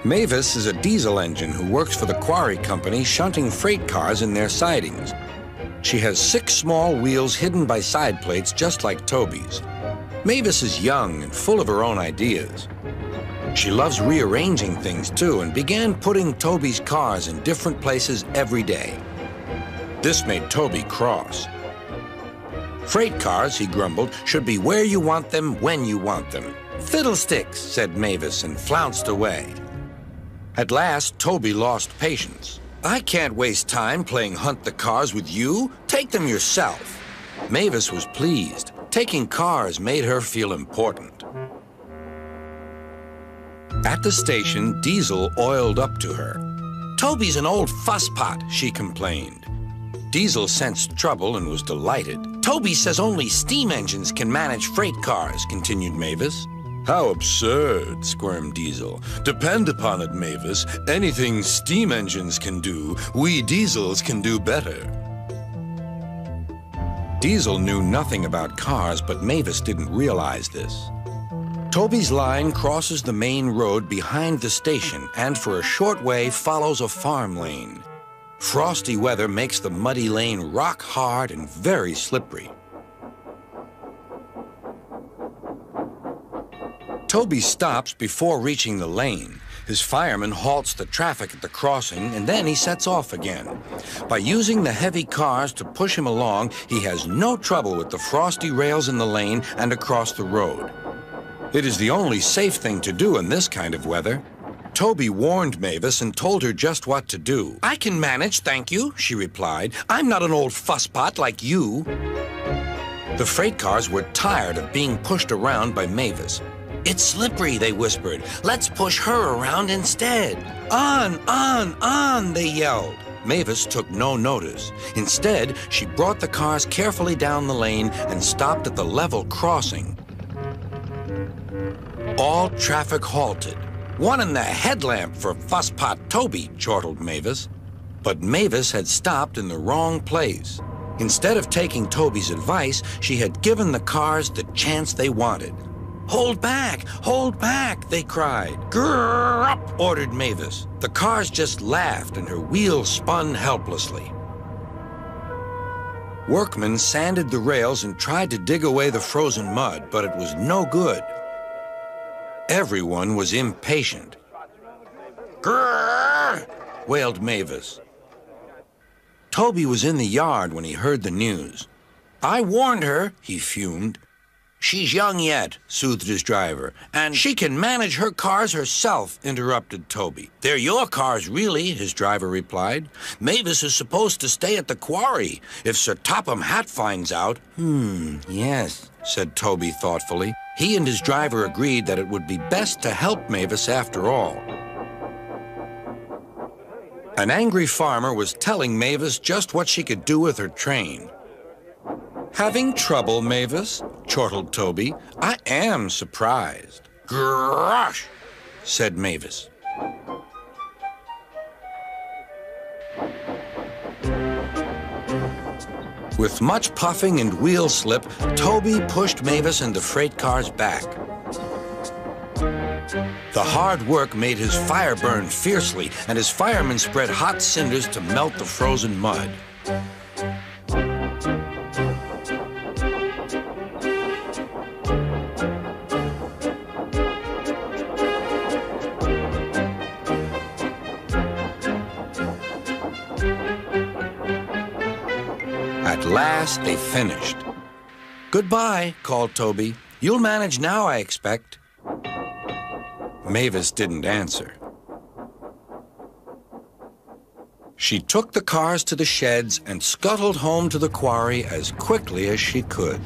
Mavis is a diesel engine who works for the quarry company shunting freight cars in their sidings. She has 6 small wheels hidden by side plates just like Toby's. Mavis is young and full of her own ideas. She loves rearranging things too and began putting Toby's cars in different places every day. This made Toby cross. Freight cars, he grumbled, should be where you want them, when you want them. Fiddlesticks, said Mavis and flounced away. At last, Toby lost patience. I can't waste time playing hunt the cars with you. Take them yourself. Mavis was pleased. Taking cars made her feel important. At the station, Diesel oiled up to her. Toby's an old fusspot, she complained. Diesel sensed trouble and was delighted. Toby says only steam engines can manage freight cars, continued Mavis. How absurd, squirmed Diesel. Depend upon it, Mavis. Anything steam engines can do, we diesels can do better. Diesel knew nothing about cars, but Mavis didn't realize this. Toby's line crosses the main road behind the station and for a short way follows a farm lane. Frosty weather makes the muddy lane rock hard and very slippery. Toby stops before reaching the lane. His fireman halts the traffic at the crossing, and then he sets off again. By using the heavy cars to push him along, he has no trouble with the frosty rails in the lane and across the road. It is the only safe thing to do in this kind of weather. Toby warned Mavis and told her just what to do. I can manage, thank you, she replied. I'm not an old fusspot like you. The freight cars were tired of being pushed around by Mavis. It's slippery, they whispered. Let's push her around instead. On, they yelled. Mavis took no notice. Instead, she brought the cars carefully down the lane and stopped at the level crossing. All traffic halted. One in the headlamp for fusspot Toby, chortled Mavis. But Mavis had stopped in the wrong place. Instead of taking Toby's advice, she had given the cars the chance they wanted. Hold back, they cried. Grrr up, ordered Mavis. The cars just laughed and her wheels spun helplessly. Workmen sanded the rails and tried to dig away the frozen mud, but it was no good. Everyone was impatient. Grrr, wailed Mavis. Toby was in the yard when he heard the news. I warned her, he fumed. She's young yet, soothed his driver, and she can manage her cars herself, interrupted Toby. They're your cars, really, his driver replied. Mavis is supposed to stay at the quarry. If Sir Topham Hatt finds out... Yes, said Toby thoughtfully. He and his driver agreed that it would be best to help Mavis after all. An angry farmer was telling Mavis just what she could do with her train. Having trouble, Mavis? Chortled Toby. I am surprised. Gosh, said Mavis. With much puffing and wheel slip, Toby pushed Mavis and the freight cars back. The hard work made his fire burn fiercely, and his firemen spread hot cinders to melt the frozen mud. At last, they finished. Goodbye, called Toby. You'll manage now, I expect. Mavis didn't answer. She took the cars to the sheds and scuttled home to the quarry as quickly as she could.